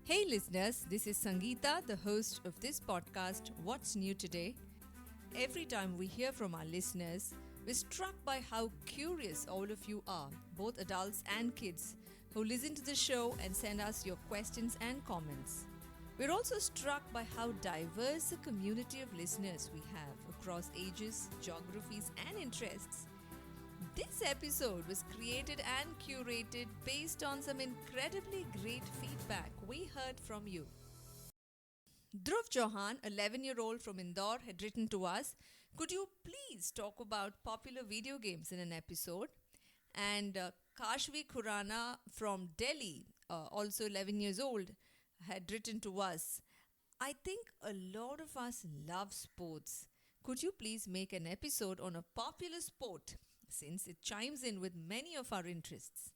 Hey listeners, this is Sangeeta, the host of this podcast, What's New Today? Every time we hear from our listeners, we're struck by how curious all of you are, both adults and kids, who listen to the show and send us your questions and comments. We're also struck by how diverse a community of listeners we have across ages, geographies, and interests. This episode was created and curated based on some incredibly great feedback we heard from you. Dhruv Chauhan, 11-year-old from Indore, had written to us, "Could you please talk about popular video games in an episode?" And Kashvi Khurana from Delhi, also 11 years old, had written to us, "I think a lot of us love sports. Could you please make an episode on a popular sport, since it chimes in with many of our interests?"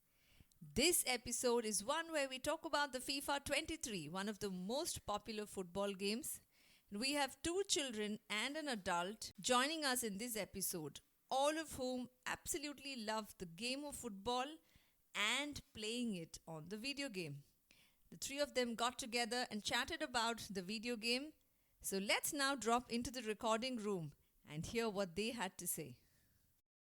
This episode is one where we talk about the FIFA 23, one of the most popular football games. We have two children and an adult joining us in this episode, all of whom absolutely love the game of football and playing it on the video game. The three of them got together and chatted about the video game. So let's now drop into the recording room and hear what they had to say.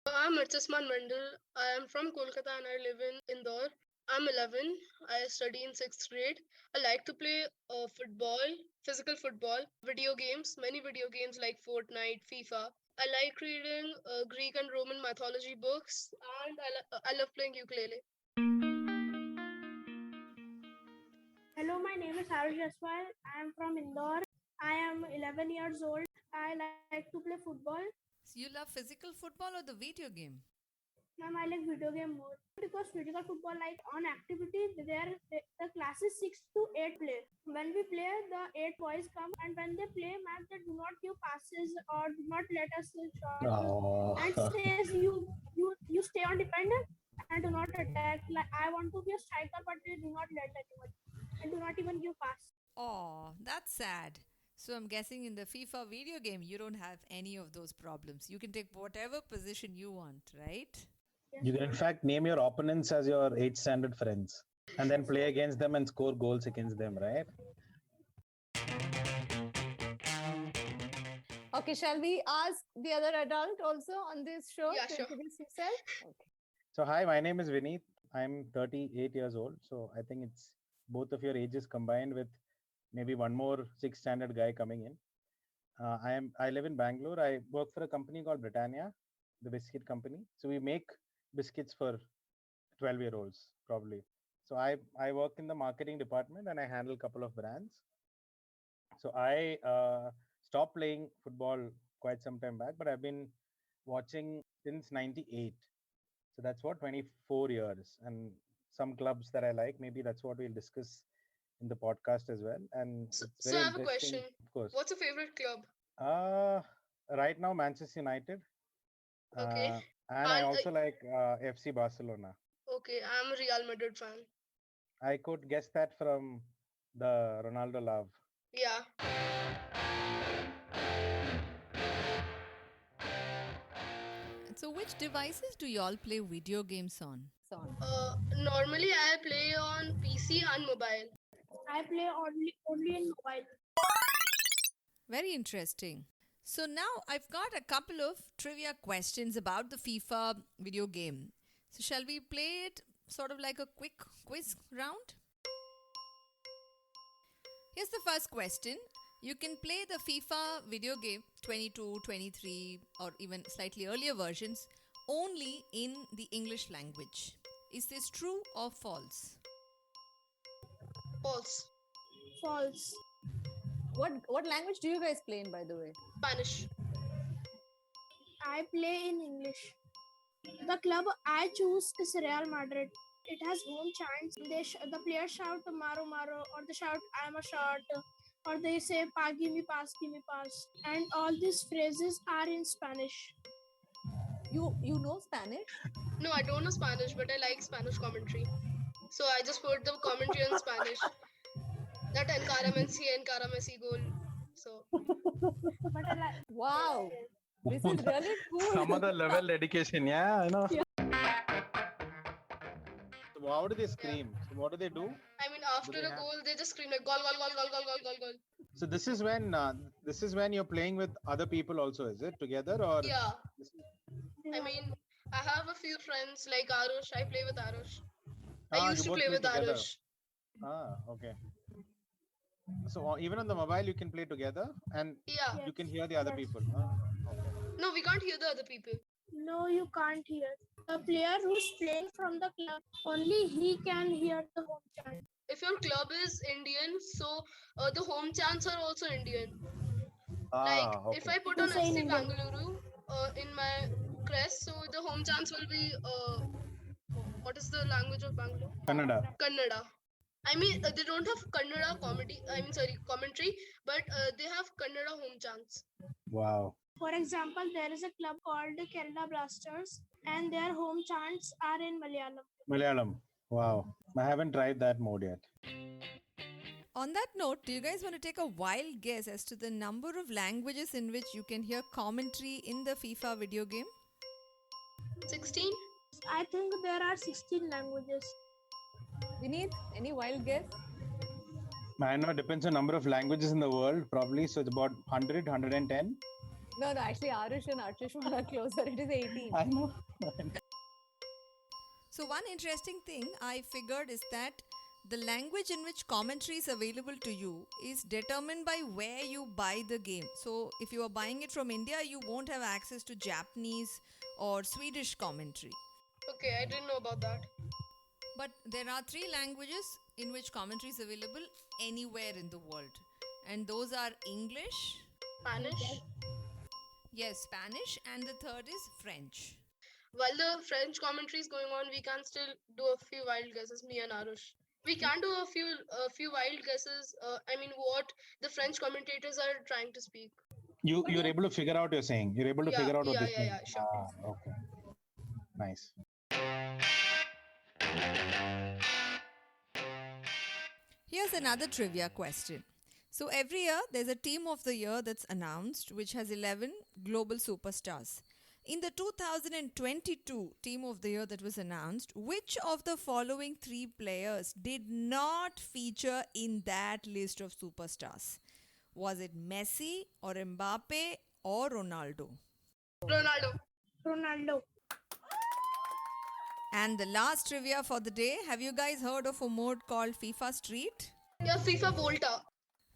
I'm Archisman Mandal. I am from Kolkata and I live in Indore. I'm 11. I study in 6th grade. I like to play football, physical football, video games, many video games like Fortnite, FIFA. I like reading Greek and Roman mythology books, and I love playing ukulele. Hello, my name is Aarush. I am from Indore. I am 11 years old. I like to play football. So you love physical football or the video game? Ma'am, I like video game more because physical football, like on activity, the classes 6 to 8 play. When we play, the 8 boys come, and when they play, ma'am, they do not give passes or do not let us shot and says you stay on dependent and do not attack. Like I want to be a striker, but they do not let anyone and do not even give pass. Oh, that's sad. So I'm guessing in the FIFA video game, you don't have any of those problems. You can take whatever position you want, right? Yes, You can, in fact, name your opponents as your 8th standard friends and then play against them and score goals against them, right? Okay, shall we ask the other adult also on this show Yeah, to sure. introduce himself? Okay. So, hi, my name is Vinith. I'm 38 years old. So, I think it's both of your ages combined with maybe one more 6th standard guy coming in. I live in Bangalore. I work for a company called Britannia, the biscuit company. So, we make biscuits for 12-year-olds, probably. So, I work in the marketing department and I handle a couple of brands. So, I stopped playing football quite some time back, but I've been watching since 98. So that's what, 24 years. And some clubs that I like, maybe that's what we'll discuss in the podcast as well. And So, it's so very I have a interesting, question. of course. What's your favorite club? Right now, Manchester United. Okay. And I And also like FC Barcelona. okay, I'm a Real Madrid fan. I could guess that from the Ronaldo love. Yeah. So which devices do you all play video games on? So on. Normally I play on PC and mobile. I play only in mobile. Very interesting. So now I've got a couple of trivia questions about the FIFA video game. So shall we play it sort of like a quick quiz round? Here's the first question. You can play the FIFA video game 22, 23 or even slightly earlier versions only in the English language. Is this true or false? False. False. What language do you guys play in, by the way? Spanish. I play in English. The club I choose is Real Madrid. It has home chants. The players shout "Maro Maro" or they shout "I'm a shot," or they say give me pass," and all these phrases are in Spanish. You know Spanish? No, I don't know Spanish, but I like Spanish commentary. So I just put the commentary in Spanish. That encara Messi goal. So But I like. Wow, this is really cool. Some other level dedication, yeah, I know. how do they scream? So what do they do? I mean, after they a have- goal, they just scream like goal, goal, goal, goal, goal, goal, goal, goal. So this is when you're playing with other people also, is it together or? Yeah. This is- I mean, I have a few friends like Aarush. I play with Aarush. I you used to both play with together. Aarush. Okay. So even on the mobile you can play together and Yeah. you can hear the other Yes. people. Okay. No, we can't hear the other people. No, you can't hear. The player who's playing from the club, only he can hear the home chant. If your club is Indian, so the home chants are also Indian. Like Okay. if I put To on say FC Indian. Bangalore in my crest, so the home chants will be what is the language of Bangalore? Kannada. Kannada. I mean, they don't have Kannada commentary, but they have Kannada home chants. Wow. For example, there is a club called Kerala Blasters, and their home chants are in Malayalam. Malayalam. Wow. I haven't tried that mode yet. On that note, do you guys want to take a wild guess as to the number of languages in which you can hear commentary in the FIFA video game? 16? I think there are 16 languages. Vinith, any wild guess? I know it depends on number of languages in the world, probably. So it's about 100, 110. No, actually, Aarush and Archisman are closer. It is 18. I know. So, one interesting thing I figured is that the language in which commentary is available to you is determined by where you buy the game. So, if you are buying it from India, you won't have access to Japanese or Swedish commentary. Okay, I didn't know about that. But there are 3 languages in which commentary is available anywhere in the world. And those are English, Spanish. yes, Spanish, and the third is French. While the French commentary is going on, we can still do a few wild guesses, me and Aarush. We can do a few wild guesses. I mean, what the French commentators are trying to speak. You're able to figure out, you're saying. You're able to figure out what they're saying. Sure. Okay. Nice. Here's another trivia question. So every year there's a team of the year that's announced which has 11 global superstars. In the 2022 team of the year that was announced, which of the following 3 players did not feature in that list of superstars? Was it Messi or Mbappe or Ronaldo? Ronaldo. And the last trivia for the day, have you guys heard of a mode called FIFA Street? Yeah, FIFA Volta.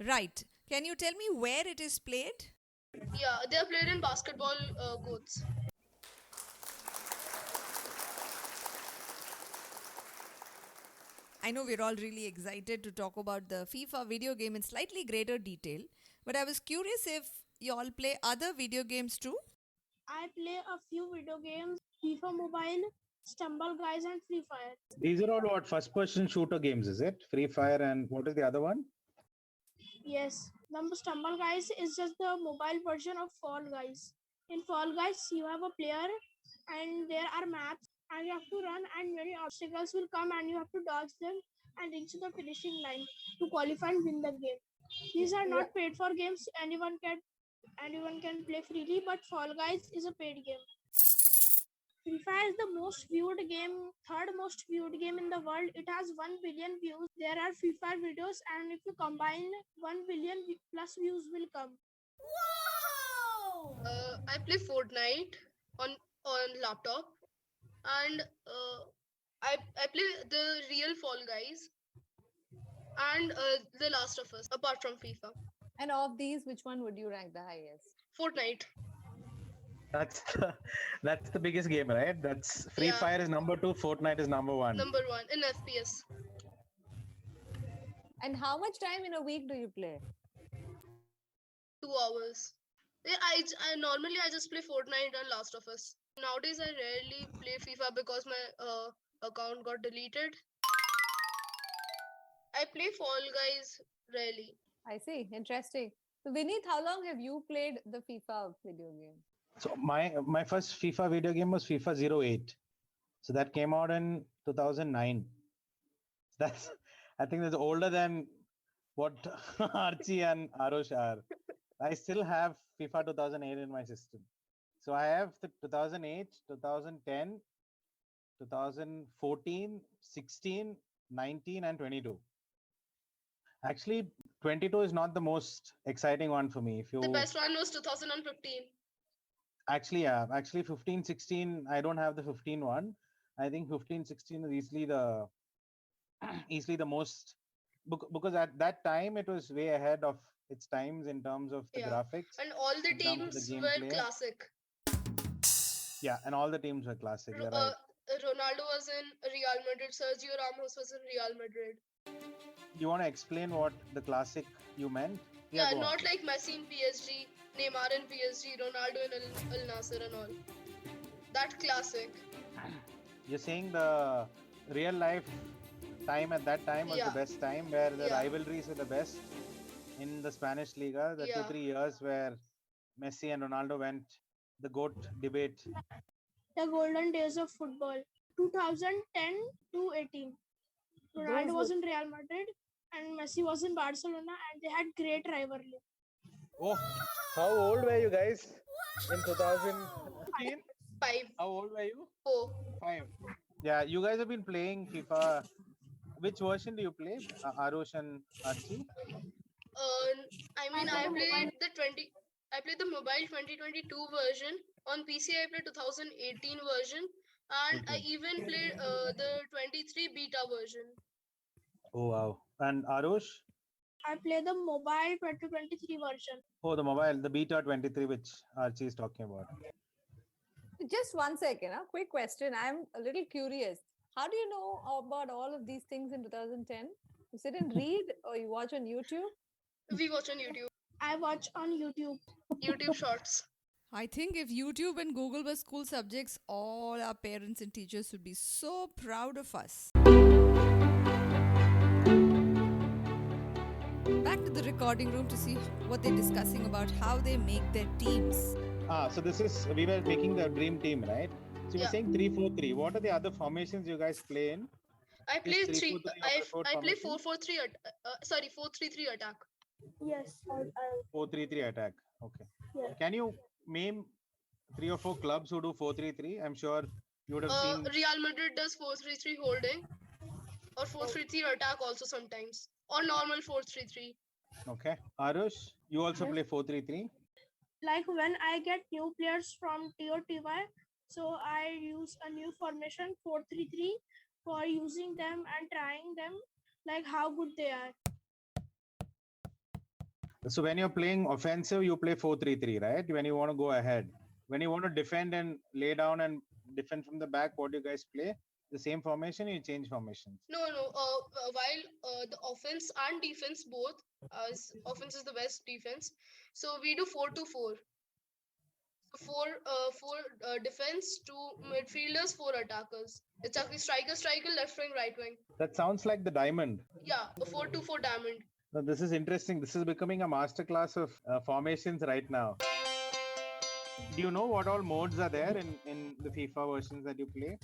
Right. Can you tell me where it is played? Yeah, they are played in basketball courts. I know we're all really excited to talk about the FIFA video game in slightly greater detail, but I was curious if you all play other video games too? I play a few video games, FIFA Mobile, Stumble Guys, and Free Fire. These are all what first person shooter games, is it? Free Fire and what is the other one? Yes, the Stumble Guys is just the mobile version of Fall Guys. In Fall Guys, you have a player and there are maps and you have to run and many obstacles will come and you have to dodge them and reach the finishing line to qualify and win the game. These are not paid for games. Anyone can play freely, but Fall Guys is a paid game. Free Fire is the most viewed game, third most viewed game in the world. It has 1 billion views. There are Free Fire videos, and if you combine 1 billion plus views will come. I play Fortnite on laptop, and I play the real Fall Guys and The Last of Us. Apart from FIFA, And of these, which one would you rank the highest? Fortnite. That's the biggest game, right? That's Free Yeah. Fire is number 2, Fortnite is number 1. Number 1 in FPS. And how much time in a week do you play? 2 hours. Yeah, I normally I just play Fortnite and Last of Us. Nowadays I rarely play FIFA because my account got deleted. I play Fall Guys rarely. I see. Interesting. So, Vinith, how long have you played the FIFA video game? So my first FIFA video game was FIFA 08. So that came out in 2009. That's I think that's older than what Archie and Aarush are. I still have FIFA 2008 in my system. So I have the 2008, 2010, 2014, 16, 19, and 22. Actually, 22 is not the most exciting one for me. If you The best one was 2015. actually, yeah, actually 15, 16, I don't have the 15 one. I think 15, 16 is easily the most because at that time it was way ahead of its times in terms of the Yeah. graphics, And all the in terms of the teams were gameplay. classic. Yeah, and all the teams were classic. You're right. Ronaldo was in Real Madrid. Sergio Ramos was in Real Madrid. You want to explain what the classic you meant? Yeah, go on. not like Messi in PSG, Neymar in PSG, Ronaldo in Al Nassr and all. That classic. You're saying the real life time at that time was Yeah. the best time where the Yeah. rivalries were the best in the Spanish Liga. The Yeah. 2-3 years where Messi and Ronaldo went the GOAT debate. The golden days of football, 2010 to 18. Ronaldo Those was were- in Real Madrid and Messi was in Barcelona, and they had great rivalry. Oh, how old were you guys in 2015? 5, How old were you? 4. 5. Yeah, you guys have been playing FIFA. Which version do you play? Aarush and Archie? I mean, I played the mobile 2022 version. On PC, I played 2018 version, and I Okay. even played the 23 beta version. Oh, wow. And Aarush? I play the mobile 2023 version. Oh, the mobile, the beta 23, which Archie is talking about. Just 1 second, quick question. I'm a little curious. How do you know about all of these things in 2010? You sit and read or you watch on YouTube? We watch on YouTube. I watch on YouTube. YouTube shorts. I think if YouTube and Google were school subjects, all our parents and teachers would be so proud of us. Back to the recording room to see what they're discussing about how they make their teams. So we were making the dream team, right? So you were Yeah. saying 3-4-3. What are the other formations you guys play in? I play Is 3. 3-4-3 your preferred I play formation? 4-4-3. 4-3-3 attack. Yes, 4-3-3 attack. Okay. Yeah. Can you name 3 or 4 clubs who do 4-3-3? I'm sure you would have seen. Real Madrid does 4-3-3 holding, or 4-3-3 attack also sometimes, or normal 4-3-3. Okay. Aarush, you also play 4-3-3? like when I get new players from TOTY, so I use a new formation 4-3-3 for using them and trying them, like how good they are. So when you're playing offensive, you play 4-3-3, right? When you want to go ahead. When you want to defend and lay down and defend from the back, what do you guys play? The same formation, you change formations? No. While the offense and defense both, as offense is the best defense, so we do 4-2-4. Four defense, 2 midfielders, 4 attackers. It's actually striker, left wing, right wing. That sounds like the diamond. Yeah, a 4-2-4 diamond. Now, this is interesting. This is becoming a masterclass of formations right now. Do you know what all modes are there in the FIFA versions that you play?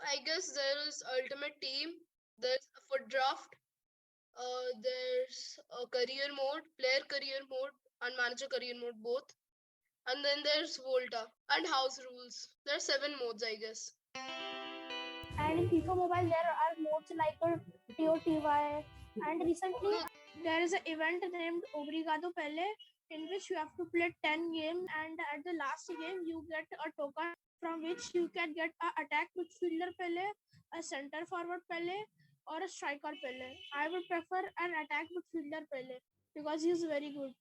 I guess there is ultimate team, there's a foot draft, there's a career mode, player career mode, and manager career mode both. And then there's Volta and house rules. There are 7 modes, I guess. And in FIFA Mobile, there are modes like TOTY. And recently, there is an event named Obrigado Pele, in which you have to play 10 games, and at the last game, you get a token from which you can get an attack midfielder Pele, a center forward Pele, or a striker Pele. I would prefer an attack midfielder Pele because he is very good.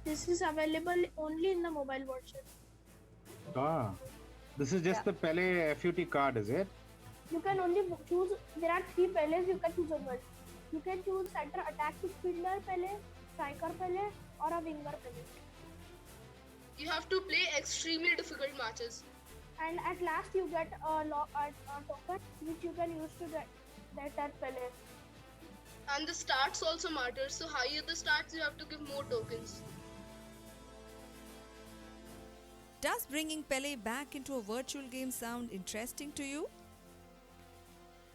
This is available only in the mobile version. This is just the Pele FUT card, is it? You can only choose, there are 3 Peles you can choose over. You can choose center attack midfielder Pele, striker Pele, or a winger Pele. You have to play extremely difficult matches. And at last you get a token which you can use to get that Pele. And the stats also matter. So higher the stats, you have to give more tokens. Does bringing Pele back into a virtual game sound interesting to you?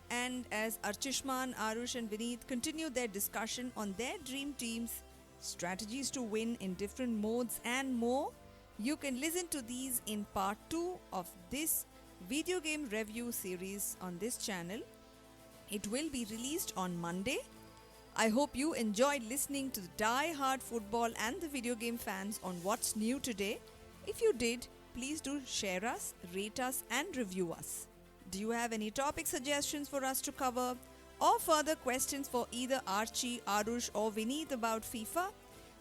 And as Archisman, Aarush and Vinith continue their discussion on their dream teams, strategies to win in different modes and more, You can listen to these in part 2 of this video game review series on this channel. It will be released on Monday. I hope you enjoyed listening to the die-hard football and the video game fans on What's New Today. If you did, please do share us, rate us and review us. Do you have any topic suggestions for us to cover or further questions for either Archie, Aarush or Vinith about FIFA?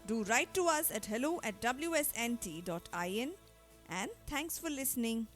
Do write to us at hello@wsnt.in, and thanks for listening.